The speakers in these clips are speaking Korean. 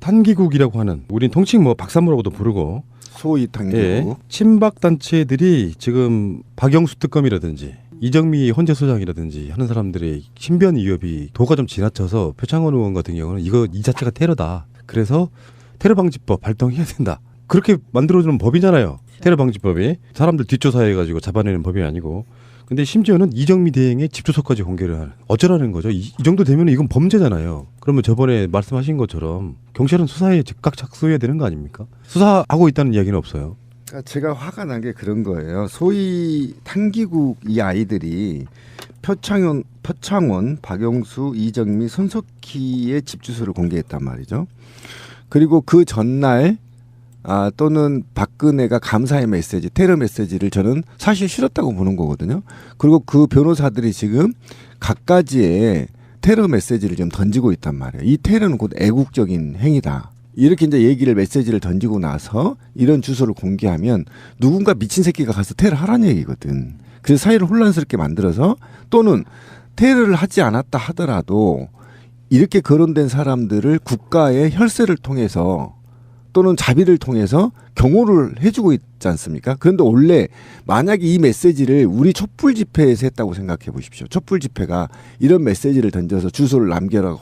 탄기국이라고 하는, 우린 통칭 뭐 박사모라고도 부르고, 소위 탄기국. 예, 친박 단체들이 지금 박영수 특검이라든지 이정미 헌재소장이라든지 하는 사람들의 신변 위협이 도가 좀 지나쳐서 표창원 의원 같은 경우는 이 자체가 테러다. 그래서 테러방지법 발동해야 된다. 그렇게 만들어주는 법이잖아요. 테러방지법이. 사람들 뒷조사해가지고 잡아내는 법이 아니고. 근데 심지어는 이정미 대행의 집 주소까지 공개를 하는. 어쩌라는 거죠. 이 정도 되면 이건 범죄잖아요. 그러면 저번에 말씀하신 것처럼 경찰은 수사에 즉각 착수해야 되는 거 아닙니까? 수사하고 있다는 이야기는 없어요. 그러니까 제가 화가 난 게 그런 거예요. 소위 탄기국 이 아이들이 표창원, 박영수, 이정미, 손석희의 집 주소를 공개했단 말이죠. 그리고 그 전날 또는 박근혜가 감사의 메시지, 테러 메시지를 저는 사실 싫었다고 보는 거거든요. 그리고 그 변호사들이 지금 갖가지의 테러 메시지를 좀 던지고 있단 말이에요. 이 테러는 곧 애국적인 행위다. 이렇게 이제 메시지를 던지고 나서 이런 주소를 공개하면 누군가 미친 새끼가 가서 테러 하라는 얘기거든. 그래서 사회를 혼란스럽게 만들어서, 또는 테러를 하지 않았다 하더라도 이렇게 거론된 사람들을 국가의 혈세를 통해서 또는 자비를 통해서 경호를 해주고 있지 않습니까? 그런데 원래 만약에 이 메시지를 우리 촛불 집회에서 했다고 생각해 보십시오. 촛불 집회가 이런 메시지를 던져서 주소를 남겨라고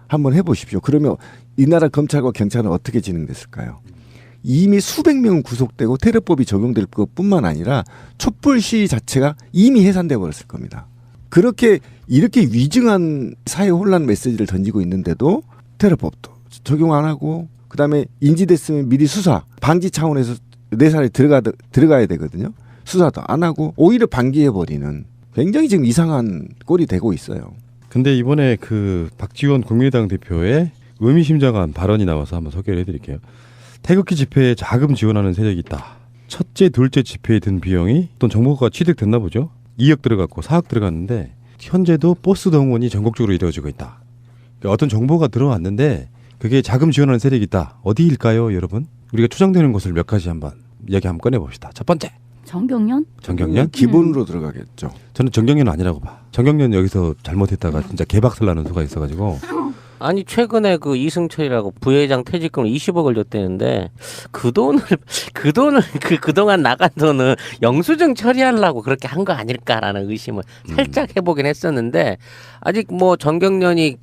한번 해보십시오. 그러면 이 나라 검찰과 경찰은 어떻게 진행됐을까요? 이미 수백 명은 구속되고 테러법이 적용될 것뿐만 아니라 촛불 시위 자체가 이미 해산돼 버렸을 겁니다. 이렇게 위증한 사회 혼란 메시지를 던지고 있는데도 테러법도 적용 안 하고, 그다음에 인지됐으면 미리 수사 방지 차원에서 내 살에 들어가야 되거든요. 수사도 안 하고 오히려 방기해버리는, 굉장히 지금 이상한 꼴이 되고 있어요. 근데 이번에 그 박지원 국민의당 대표의 의미심장한 발언이 나와서 한번 소개를 해드릴게요. 태극기 집회에 자금 지원하는 세력이 있다. 첫째, 둘째 집회에 든 비용이 어떤 정보가 취득됐나 보죠. 2억 들어갔고 4억 들어갔는데 현재도 버스 동원이 전국적으로 이루어지고 있다. 그러니까 어떤 정보가 들어왔는데 그게 자금 지원하는 세력이 있다. 어디일까요, 여러분? 우리가 추정되는 곳을 몇 가지 한번 이야기 한번 꺼내봅시다. 첫 번째. 정경련? 기본으로 들어가겠죠. 저는 정경련은 아니라고 봐. 정경련 여기서 잘못했다가 진짜 개박살 나는 수가 있어가지고. 아니 최근에 그 이승철이라고 부회장 퇴직금을 20억을 줬대는데 그동안 나간 돈은 영수증 처리하려고 그렇게 한 거 아닐까라는 의심을 살짝 해보긴 했었는데, 아직 뭐 정경련이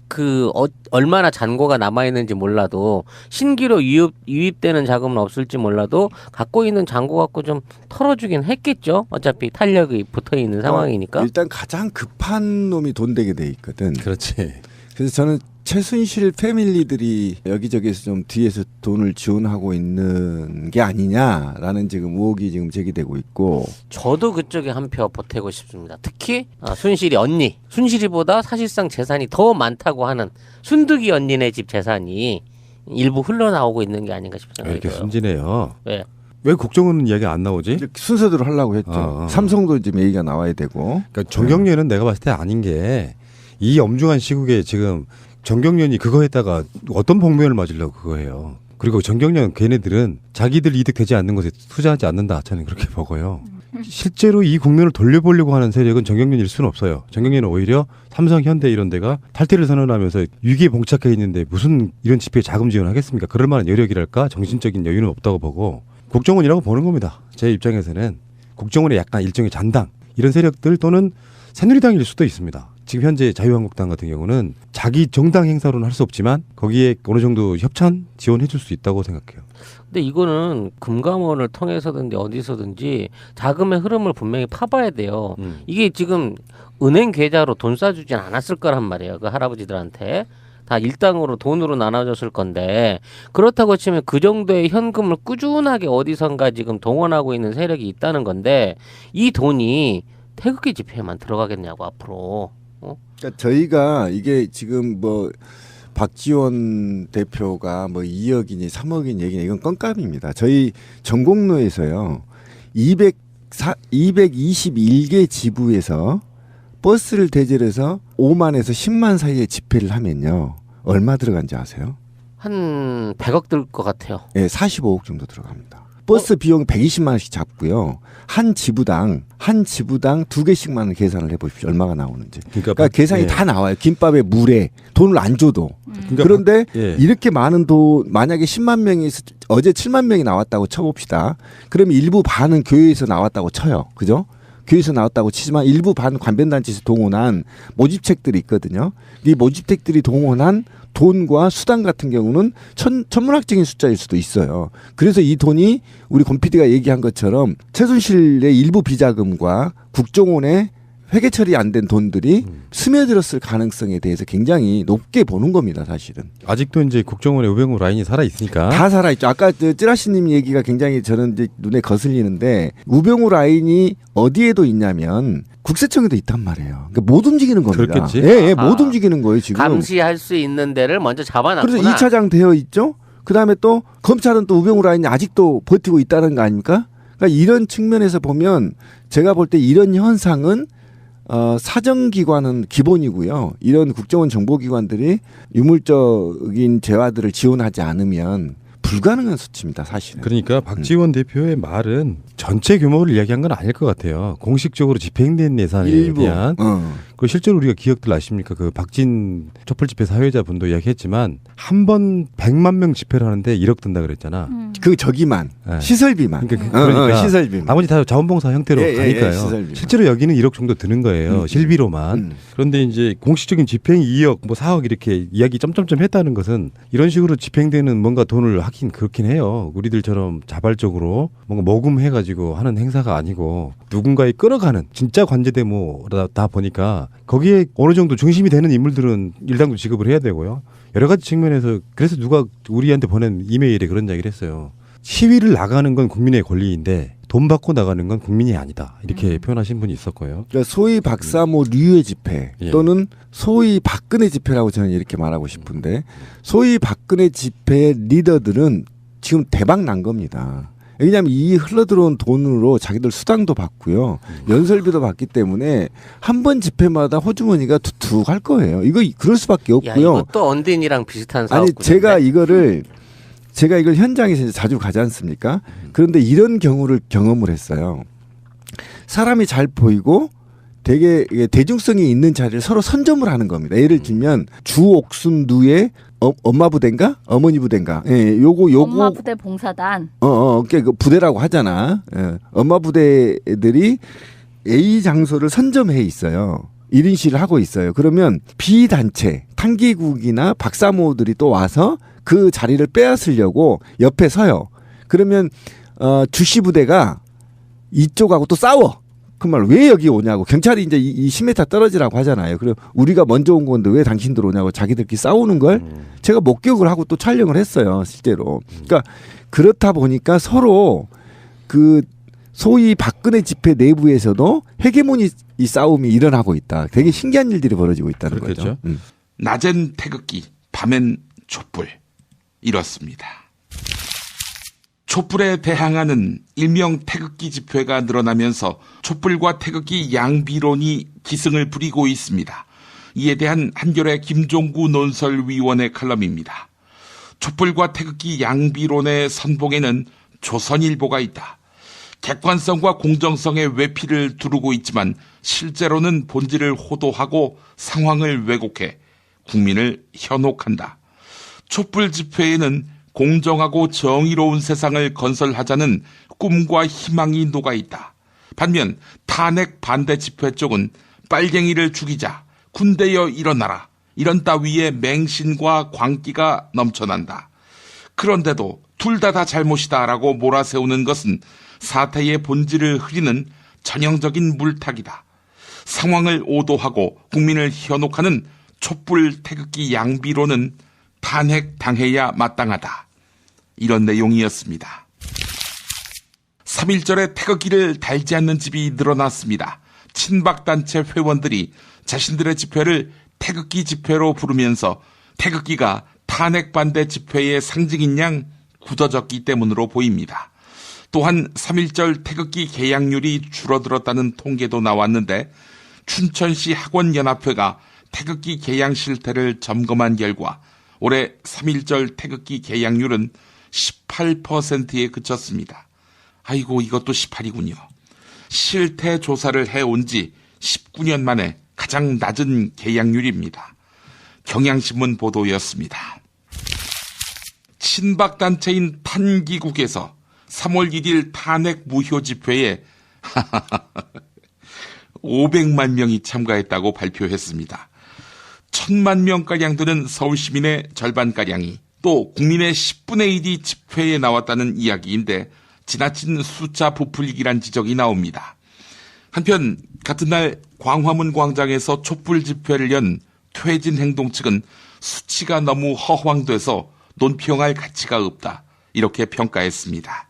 얼마나 잔고가 남아 있는지 몰라도, 신기로 유입되는 자금은 없을지 몰라도 갖고 있는 잔고 갖고 좀 털어주긴 했겠죠. 어차피 탄력이 붙어 있는 상황이니까. 일단 가장 급한 놈이 돈 되게 돼 있거든. 그렇지. 그래서 저는 최순실 패밀리들이 여기저기서 좀 뒤에서 돈을 지원하고 있는 게 아니냐라는 지금 의혹이 지금 제기되고 있고, 저도 그쪽에 한 표 보태고 싶습니다. 특히 순실이 언니, 순실이보다 사실상 재산이 더 많다고 하는 순득이 언니네 집 재산이 일부 흘러나오고 있는 게 아닌가 싶은 생각이 이렇게 들어요. 순진해요. 왜 국정원 이야기 안 나오지? 순서대로 하려고 했죠. 삼성도 지금 얘기가 나와야 되고. 그러니까 정경련은 내가 봤을 때 아닌 게, 이 엄중한 시국에 지금 정경련이 그거 했다가 어떤 복면을 맞으려고 그거 해요. 그리고 정경련 걔네들은 자기들 이득 되지 않는 것에 투자하지 않는다. 저는 그렇게 보고요. 실제로 이 국면을 돌려보려고 하는 세력은 정경련일 수는 없어요. 정경련은 오히려 삼성, 현대 이런 데가 탈퇴를 선언하면서 위기에 봉착해 있는데 무슨 이런 집회에 자금 지원하겠습니까? 그럴 만한 여력이랄까 정신적인 여유는 없다고 보고 국정원이라고 보는 겁니다. 제 입장에서는 국정원의 약간 일종의 잔당, 이런 세력들 또는 새누리당일 수도 있습니다. 지금 현재 자유한국당 같은 경우는 자기 정당 행사로는 할 수 없지만 거기에 어느 정도 협찬 지원해 줄 수 있다고 생각해요. 근데 이거는 금감원을 통해서든지 어디서든지 자금의 흐름을 분명히 파봐야 돼요. 이게 지금 은행 계좌로 돈 쏴주진 않았을 거란 말이에요. 그 할아버지들한테. 다 일당으로 돈으로 나눠줬을 건데, 그렇다고 치면 그 정도의 현금을 꾸준하게 어디선가 지금 동원하고 있는 세력이 있다는 건데, 이 돈이 태극기 집회에만 들어가겠냐고 앞으로. 그러니까 저희가 이게 지금 뭐 박지원 대표가 뭐 2억이니 3억이니 얘기냐, 이건 껌값입니다. 저희 전공로에서요 221개 지부에서 버스를 대절해서 5만에서 10만 사이의 집회를 하면요 얼마 들어간지 아세요? 한 100억 들 것 같아요. 네, 45억 정도 들어갑니다. 버스 비용 120만 원씩 잡고요. 한 지부당 2개씩만 계산을 해보십시오. 얼마가 나오는지. 그러니까 계산이 예. 다 나와요. 김밥에 물에 돈을 안 줘도. 그러니까 그런데 예. 이렇게 많은 돈 만약에 10만 명이 어제 7만 명이 나왔다고 쳐봅시다. 그러면 일부 반은 교회에서 나왔다고 쳐요. 그죠? 교회에서 나왔다고 치지만 일부 반 관변단체에서 동원한 모집책들이 있거든요. 이 모집책들이 동원한 돈과 수당 같은 경우는 천문학적인 숫자일 수도 있어요. 그래서 이 돈이 우리 권 PD가 얘기한 것처럼 최순실의 일부 비자금과 국정원의 회계 처리 안 된 돈들이 스며들었을 가능성에 대해서 굉장히 높게 보는 겁니다, 사실은. 아직도 이제 국정원의 우병우 라인이 살아 있으니까. 다 살아있죠. 아까 찌라시님 얘기가 굉장히 저는 이제 눈에 거슬리는데 우병우 라인이 어디에도 있냐면 국세청에도 있단 말이에요. 그러니까 못 움직이는 겁니다. 그렇겠지. 예, 못 움직이는 거예요, 지금. 감시할 수 있는 데를 먼저 잡아놨구나. 그래서 2차장 되어 있죠. 그다음에 또 검찰은 또 우병우 라인이 아직도 버티고 있다는 거 아닙니까? 그러니까 이런 측면에서 보면 제가 볼 때 이런 현상은 사정기관은 기본이고요. 이런 국정원 정보기관들이 유물적인 재화들을 지원하지 않으면 불가능한 수치입니다, 사실은. 그러니까 박지원 대표의 말은 전체 규모를 이야기한 건 아닐 것 같아요. 공식적으로 집행된 예산에 일부. 대한. 그 실제로 우리가 기억들 아십니까? 그 박진 촛불 집회 사회자분도 이야기했지만 한 번 100만 명 집회를 하는데 1억 든다 그랬잖아. 그 저기만 네. 시설비만. 그러니까 시설비만. 나머지 다 자원봉사 형태로 가니까요. 시설비. 실제로 여기는 1억 정도 드는 거예요. 실비로만. 그런데 이제 공식적인 집행이 2억, 뭐 4억 이렇게 이야기 점점점 했다는 것은 이런 식으로 집행되는 뭔가 돈을 하긴 그렇긴 해요. 우리들처럼 자발적으로 뭔가 모금해가지고 하는 행사가 아니고 누군가에 끌어가는 진짜 관제대모다 보니까 거기에 어느 정도 중심이 되는 인물들은 일당도 지급을 해야 되고요. 여러 가지 측면에서 그래서 누가 우리한테 보낸 이메일에 그런 이야기를 했어요. 시위를 나가는 건 국민의 권리인데 돈 받고 나가는 건 국민이 아니다. 이렇게 표현하신 분이 있었고요. 그러니까 소위 박사모 류의 집회 예. 또는 소위 박근혜 집회라고 저는 이렇게 말하고 싶은데 소위 박근혜 집회 리더들은 지금 대박 난 겁니다. 왜냐하면 이 흘러들어온 돈으로 자기들 수당도 받고요. 연설비도 받기 때문에 한 번 집회마다 호주머니가 두둑할 거예요. 이거 그럴 수밖에 야, 없고요. 이것도 언딘이랑 비슷한 사업. 아니 제가 이걸 현장에서 이제 자주 가지 않습니까? 그런데 이런 경우를 경험을 했어요. 사람이 잘 보이고 되게 대중성이 있는 자리를 서로 선점을 하는 겁니다. 예를 들면 주옥순두의 엄마 부대인가 어머니 부대인가. 예, 요거 엄마 부대 봉사단. 그 부대라고 하잖아. 예, 엄마 부대들이 A 장소를 선점해 있어요. 1인 시위를 하고 있어요. 그러면 비단체 탄기국이나 박사모들이 또 와서 그 자리를 빼앗으려고 옆에 서요. 그러면 주시 부대가 이쪽하고 또 싸워. 그 말 왜 여기 오냐고. 경찰이 이제 이 10m 떨어지라고 하잖아요. 그리고 우리가 먼저 온 건데 왜 당신들 오냐고 자기들끼리 싸우는 걸 제가 목격을 하고 또 촬영을 했어요. 실제로. 그러니까 그렇다 보니까 서로 그 소위 박근혜 집회 내부에서도 헤게모니 이 싸움이 일어나고 있다. 되게 신기한 일들이 벌어지고 있다는 그렇겠죠. 거죠. 낮엔 태극기, 밤엔 촛불. 이렇습니다. 촛불에 대항하는 일명 태극기 집회가 늘어나면서 촛불과 태극기 양비론이 기승을 부리고 있습니다. 이에 대한 한겨레 김종구 논설위원의 칼럼입니다. 촛불과 태극기 양비론의 선봉에는 조선일보가 있다. 객관성과 공정성의 외피를 두르고 있지만 실제로는 본질을 호도하고 상황을 왜곡해 국민을 현혹한다. 촛불 집회에는 공정하고 정의로운 세상을 건설하자는 꿈과 희망이 녹아있다. 반면 탄핵 반대 집회 쪽은 빨갱이를 죽이자, 군대여 일어나라, 이런 따위의 맹신과 광기가 넘쳐난다. 그런데도 둘 다 잘못이다라고 몰아세우는 것은 사태의 본질을 흐리는 전형적인 물타기다. 상황을 오도하고 국민을 현혹하는 촛불 태극기 양비론은 탄핵 당해야 마땅하다. 이런 내용이었습니다. 3.1절에 태극기를 달지 않는 집이 늘어났습니다. 친박단체 회원들이 자신들의 집회를 태극기 집회로 부르면서 태극기가 탄핵 반대 집회의 상징인 양 굳어졌기 때문으로 보입니다. 또한 3.1절 태극기 개양률이 줄어들었다는 통계도 나왔는데 춘천시 학원연합회가 태극기 개양 실태를 점검한 결과 올해 3.1절 태극기 개양률은 18%에 그쳤습니다. 아이고, 이것도 18이군요. 실태 조사를 해온 지 19년 만에 가장 낮은 개양률입니다. 경향신문 보도였습니다. 친박단체인 탄기국에서 3월 1일 탄핵 무효 집회에 500만 명이 참가했다고 발표했습니다. 1000만 명가량 되는 서울 시민의 절반가량이 또 국민의 10분의 1이 집회에 나왔다는 이야기인데 지나친 숫자 부풀리기란 지적이 나옵니다. 한편 같은 날 광화문 광장에서 촛불 집회를 연 퇴진 행동 측은 수치가 너무 허황돼서 논평할 가치가 없다, 이렇게 평가했습니다.